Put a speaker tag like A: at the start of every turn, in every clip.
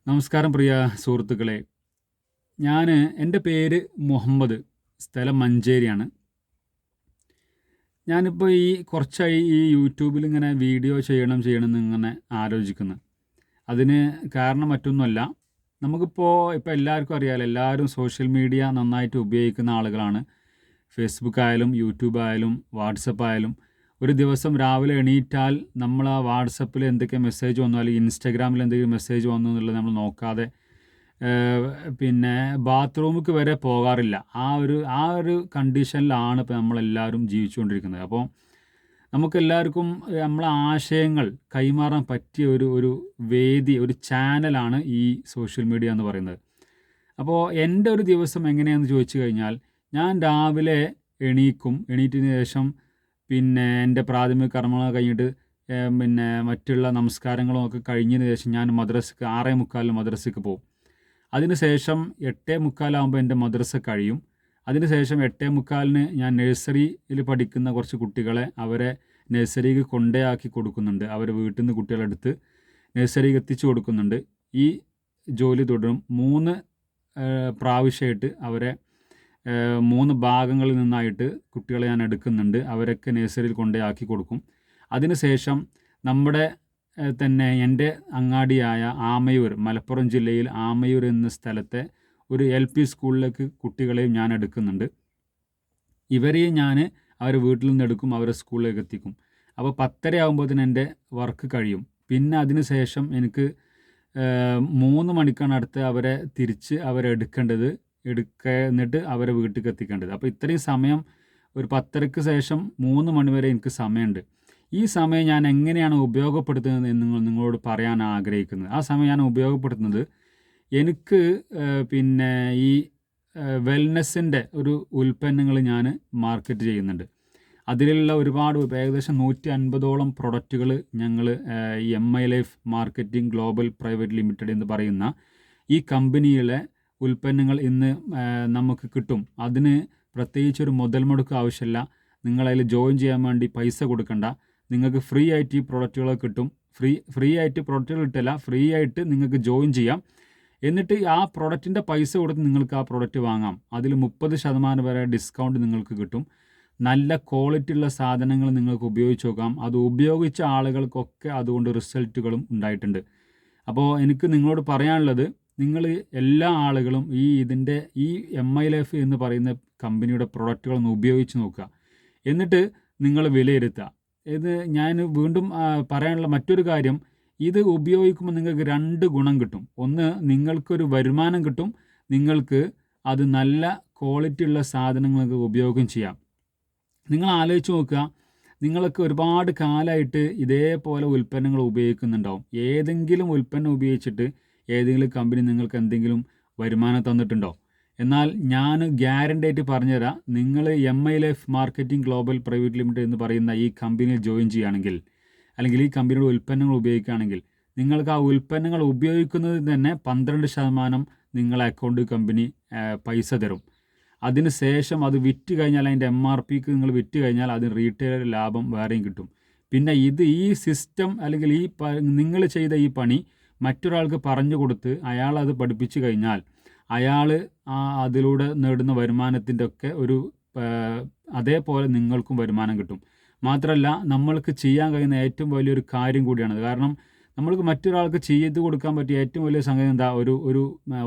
A: നമസ്കാരം പ്രിയ സുഹൃത്തുക്കളെ. എൻ്റെ പേര് മുഹമ്മദ്, സ്ഥലം മഞ്ചേരിയാണ്. ഞാനിപ്പോൾ കുറച്ചായി ഈ യൂട്യൂബിൽ ഇങ്ങനെ വീഡിയോ ചെയ്യണം എന്നിങ്ങനെ ആലോചിക്കുന്നു. അതിന് കാരണം മറ്റൊന്നുമല്ല, നമുക്കിപ്പോൾ എല്ലാവർക്കും അറിയാമല്ലോ, എല്ലാവരും സോഷ്യൽ മീഡിയ നന്നായിട്ട് ഉപയോഗിക്കുന്ന ആളുകളാണ്. ഫേസ്ബുക്ക് ആയാലും യൂട്യൂബ് ആയാലും വാട്സപ്പ് ആയാലും ഒരു ദിവസം രാവിലെ എണീറ്റാൽ നമ്മൾ ആ വാട്സപ്പിൽ എന്തൊക്കെ മെസ്സേജ് വന്നു അല്ലെങ്കിൽ ഇൻസ്റ്റാഗ്രാമിൽ എന്തെങ്കിലും മെസ്സേജ് വന്നു എന്നുള്ളത് നമ്മൾ നോക്കാതെ പിന്നെ ബാത്റൂമിലേക്ക് വരെ പോകാറില്ല. ആ ഒരു കണ്ടീഷനിലാണ് ഇപ്പോൾ നമ്മളെല്ലാവരും ജീവിച്ചുകൊണ്ടിരിക്കുന്നത്. അപ്പോൾ നമുക്കെല്ലാവർക്കും നമ്മളെ ആശയങ്ങൾ കൈമാറാൻ പറ്റിയ ഒരു വേദി, ഒരു ചാനലാണ് ഈ സോഷ്യൽ മീഡിയ എന്ന് പറയുന്നത്. അപ്പോൾ എൻ്റെ ഒരു ദിവസം എങ്ങനെയാണെന്ന് ചോദിച്ചു കഴിഞ്ഞാൽ, ഞാൻ രാവിലെ എണീറ്റതിന് ശേഷം എൻ്റെ പ്രാഥമിക കർമ്മങ്ങൾ കഴിഞ്ഞിട്ട് മറ്റുള്ള നമസ്കാരങ്ങളും ഒക്കെ കഴിഞ്ഞതിന് ശേഷം ഞാൻ മദ്രസക്ക് 6:45 മദ്രസയ്ക്ക് പോകും. അതിനുശേഷം 8:45 എൻ്റെ മദ്രസ കഴിയും. അതിനുശേഷം 8:45 ഞാൻ നഴ്സറിയിൽ പഠിക്കുന്ന കുറച്ച് കുട്ടികളെ അവരെ നഴ്സറിക്ക് കൊണ്ടയാക്കി കൊടുക്കുന്നുണ്ട്. അവരെ വീട്ടിൽ നിന്ന് കുട്ടികളെടുത്ത് നഴ്സറിക്ക് എത്തിച്ചു കൊടുക്കുന്നുണ്ട്. ഈ ജോലി തുടരും. 3 പ്രാവശ്യമായിട്ട് അവരെ 3 ഭാഗങ്ങളിൽ നിന്നായിട്ട് കുട്ടികളെ ഞാൻ എടുക്കുന്നുണ്ട്. അവരൊക്കെ നഴ്സറിയിൽ കൊണ്ടയാക്കി കൊടുക്കും. അതിനുശേഷം നമ്മുടെ എൻ്റെ അങ്ങാടിയായ ആമയൂർ, മലപ്പുറം ജില്ലയിൽ ആമയൂർ എന്ന സ്ഥലത്തെ ഒരു LP സ്കൂളിലേക്ക് കുട്ടികളെയും ഞാൻ എടുക്കുന്നുണ്ട്. ഇവരെയും ഞാൻ അവരെ വീട്ടിൽ നിന്ന് എടുക്കും, അവരെ സ്കൂളിലേക്ക് എത്തിക്കും. അപ്പോൾ 10:30 ആകുമ്പോഴത്തേന് എൻ്റെ വർക്ക് കഴിയും. പിന്നെ അതിന് ശേഷം എനിക്ക് 3 മണിക്കാണ് അടുത്ത് അവരെ എടുക്കേണ്ടത്, എന്നിട്ട് അവരെ വീട്ടിലേക്ക് എത്തിക്കേണ്ടത്. അപ്പോൾ ഇത്രയും സമയം, ഒരു 10:30ക്ക് ശേഷം 3 മണി വരെ എനിക്ക് സമയമുണ്ട്. ഈ സമയം ഞാൻ എങ്ങനെയാണ് ഉപയോഗപ്പെടുത്തുന്നത് എന്ന് നിങ്ങളോട് പറയാൻ ആഗ്രഹിക്കുന്നത്. ആ സമയം ഞാൻ ഉപയോഗപ്പെടുത്തുന്നത്, എനിക്ക് ഈ വെൽനെസ്സിൻ്റെ ഒരു ഉൽപ്പന്നങ്ങൾ ഞാൻ മാർക്കറ്റ് ചെയ്യുന്നുണ്ട്. അതിലുള്ള ഒരുപാട്, ഏകദേശം 150ഓളം പ്രൊഡക്റ്റുകൾ ഞങ്ങൾ ഈ MI life marketing global private limited എന്ന് പറയുന്ന ഈ കമ്പനിയിലെ ഉൽപ്പന്നങ്ങൾ ഇന്ന് നമുക്ക് കിട്ടും. അതിന് പ്രത്യേകിച്ചൊരു മുതൽ മുടക്ക് ആവശ്യമില്ല. നിങ്ങളതിൽ ജോയിൻ ചെയ്യാൻ വേണ്ടി പൈസ കൊടുക്കണ്ട. നിങ്ങൾക്ക് ഫ്രീ ആയിട്ട് ഈ പ്രൊഡക്റ്റുകൾ കിട്ടും. ഫ്രീ ആയിട്ട് പ്രൊഡക്റ്റുകൾ കിട്ടില്ല, ഫ്രീ ആയിട്ട് നിങ്ങൾക്ക് ജോയിൻ ചെയ്യാം. എന്നിട്ട് ആ പ്രൊഡക്റ്റിൻ്റെ പൈസ കൊടുത്ത് നിങ്ങൾക്ക് ആ പ്രൊഡക്റ്റ് വാങ്ങാം. അതിൽ 30% വരെ ഡിസ്കൗണ്ട് നിങ്ങൾക്ക് കിട്ടും. നല്ല ക്വാളിറ്റി ഉള്ള സാധനങ്ങൾ നിങ്ങൾക്ക് ഉപയോഗിച്ച് നോക്കാം. അത് ഉപയോഗിച്ച ആളുകൾക്കൊക്കെ അതുകൊണ്ട് റിസൾട്ടുകളും ഉണ്ടായിട്ടുണ്ട്. അപ്പോൾ എനിക്ക് നിങ്ങളോട് പറയാനുള്ളത്, നിങ്ങൾ എല്ലാ ആളുകളും ഈ MI ലൈഫ് എന്ന് പറയുന്ന കമ്പനിയുടെ പ്രൊഡക്റ്റുകളൊന്ന് ഉപയോഗിച്ച് നോക്കുക. എന്നിട്ട് നിങ്ങൾ വിലയിരുത്തുക. ഇത് ഞാൻ വീണ്ടും പറയാനുള്ള മറ്റൊരു കാര്യം, ഇത് ഉപയോഗിക്കുമ്പോൾ നിങ്ങൾക്ക് 2 ഗുണം കിട്ടും. ഒന്ന്, നിങ്ങൾക്കൊരു വരുമാനം കിട്ടും. നിങ്ങൾക്ക് അത് നല്ല ക്വാളിറ്റി ഉള്ള സാധനങ്ങൾക്ക് ഉപയോഗം ചെയ്യാം. നിങ്ങൾ ആലോചിച്ച് നോക്കുക, നിങ്ങളൊക്കെ ഒരുപാട് കാലമായിട്ട് ഇതേപോലെ ഉൽപ്പന്നങ്ങൾ ഉപയോഗിക്കുന്നുണ്ടാവും. ഏതെങ്കിലും ഉൽപ്പന്നം ഉപയോഗിച്ചിട്ട് ഏതെങ്കിലും കമ്പനി നിങ്ങൾക്ക് എന്തെങ്കിലും വരുമാനം തന്നിട്ടുണ്ടോ? എന്നാൽ ഞാൻ ഗ്യാരണ്ടി ആയിട്ട് പറഞ്ഞുതരാം, നിങ്ങൾ MI life marketing global private limited എന്ന് പറയുന്ന ഈ കമ്പനിയിൽ ജോയിൻ ചെയ്യുകയാണെങ്കിൽ, അല്ലെങ്കിൽ ഈ കമ്പനിയുടെ ഉൽപ്പന്നങ്ങൾ ഉപയോഗിക്കുകയാണെങ്കിൽ, നിങ്ങൾക്ക് ആ ഉൽപ്പന്നങ്ങൾ ഉപയോഗിക്കുന്നതിൽ തന്നെ 12% നിങ്ങളെ അക്കൗണ്ട് കമ്പനി പൈസ തരും. അതിന് ശേഷം അത് വിറ്റ് കഴിഞ്ഞാൽ, അതിൻ്റെ MRPക്ക് നിങ്ങൾ വിറ്റ് കഴിഞ്ഞാൽ അതിന് റീറ്റെയിൽ ലാഭം വേറെയും കിട്ടും. പിന്നെ ഈ സിസ്റ്റം, അല്ലെങ്കിൽ നിങ്ങൾ ചെയ്ത ഈ പണി മറ്റൊരാൾക്ക് പറഞ്ഞു കൊടുത്ത് അയാൾ അത് പഠിപ്പിച്ചു കഴിഞ്ഞാൽ, അയാൾ അതിലൂടെ നേടുന്ന വരുമാനത്തിൻ്റെ ഒക്കെ അതേപോലെ നിങ്ങൾക്കും വരുമാനം കിട്ടും. മാത്രമല്ല, നമ്മൾക്ക് ചെയ്യാൻ കഴിയുന്ന ഏറ്റവും വലിയൊരു കാര്യം കൂടിയാണത്. കാരണം നമ്മൾക്ക് മറ്റൊരാൾക്ക് ചെയ്ത് കൊടുക്കാൻ പറ്റിയ ഏറ്റവും വലിയ സംഗതി എന്താ? ഒരു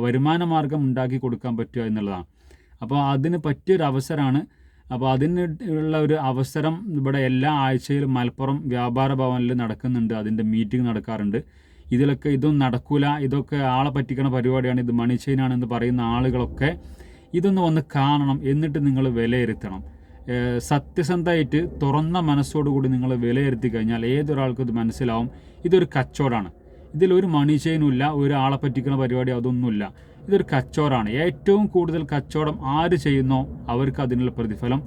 A: വരുമാന മാർഗം ഉണ്ടാക്കി കൊടുക്കാൻ പറ്റുക എന്നുള്ളതാണ്. അപ്പോൾ അതിന് പറ്റിയൊരു അവസരമാണ്. അപ്പോൾ അതിനുള്ള ഒരു അവസരം ഇവിടെ എല്ലാ ആഴ്ചയിലും മലപ്പുറം വ്യാപാര ഭവനിൽ നടക്കുന്നുണ്ട്. അതിൻ്റെ മീറ്റിംഗ് നടക്കാറുണ്ട്. ഇതൊന്നും നടക്കൂല, ഇതൊക്കെ ആളെ പറ്റിക്കണ പരിപാടിയാണ്, ഇത് മണി ചെയിനാണെന്ന് പറയുന്ന ആളുകളൊക്കെ ഇതൊന്ന് വന്ന് കാണണം. എന്നിട്ട് നിങ്ങൾ വിലയിരുത്തണം. സത്യസന്ധമായിട്ട് തുറന്ന മനസ്സോടുകൂടി നിങ്ങൾ വിലയിരുത്തി കഴിഞ്ഞാൽ ഏതൊരാൾക്കും ഇത് മനസ്സിലാവും, ഇതൊരു കച്ചവടമാണ്. ഇതിലൊരു മണി ചെയിനുമില്ല, ഒരാളെ പറ്റിക്കണ പരിപാടി അതൊന്നുമില്ല. ഇതൊരു കച്ചവടമാണ്. ഏറ്റവും കൂടുതൽ കച്ചവടം ആര് ചെയ്യുന്നോ അവർക്ക് അതിനുള്ള പ്രതിഫലം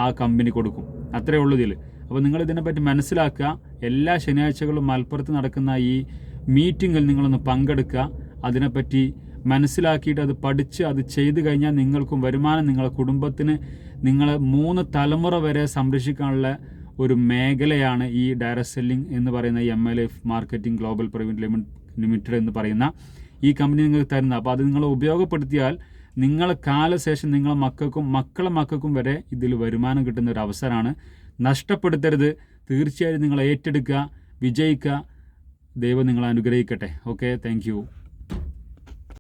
A: ആ കമ്പനി കൊടുക്കും. അത്രയേ ഉള്ളൂ ഇതിൽ. അപ്പോൾ നിങ്ങൾ ഇതിനെപ്പറ്റി മനസ്സിലാക്കുക. എല്ലാ ശനിയാഴ്ചകളും മലപ്പുറത്ത് നടക്കുന്ന ഈ മീറ്റിങ്ങിൽ നിങ്ങളൊന്ന് പങ്കെടുക്കുക. അതിനെപ്പറ്റി മനസ്സിലാക്കിയിട്ട് അത് പഠിച്ച് അത് ചെയ്തു കഴിഞ്ഞാൽ നിങ്ങൾക്കും വരുമാനം, നിങ്ങളുടെ കുടുംബത്തിന്, നിങ്ങളെ 3 തലമുറ വരെ സംരക്ഷിക്കാനുള്ള ഒരു മേഖലയാണ് ഈ ഡയറക്റ്റ് സെല്ലിംഗ് എന്ന് പറയുന്ന MI life marketing global private limited എന്ന് പറയുന്ന ഈ കമ്പനി നിങ്ങൾക്ക് തരുന്നത്. അപ്പോൾ അത് നിങ്ങൾ ഉപയോഗപ്പെടുത്തിയാൽ നിങ്ങളെ കാലശേഷം നിങ്ങളെ മക്കൾക്കും മക്കളെ മക്കൾക്കും വരെ ഇതിൽ വരുമാനം കിട്ടുന്ന ഒരു അവസരമാണ്. നഷ്ടപ്പെടുത്തരുത്. തീർച്ചയായും നിങ്ങൾ ഏറ്റെടുക്കുക, വിജയിക്കുക. ദൈവം നിങ്ങളെ അനുഗ്രഹിക്കട്ടെ. Okay, thank you.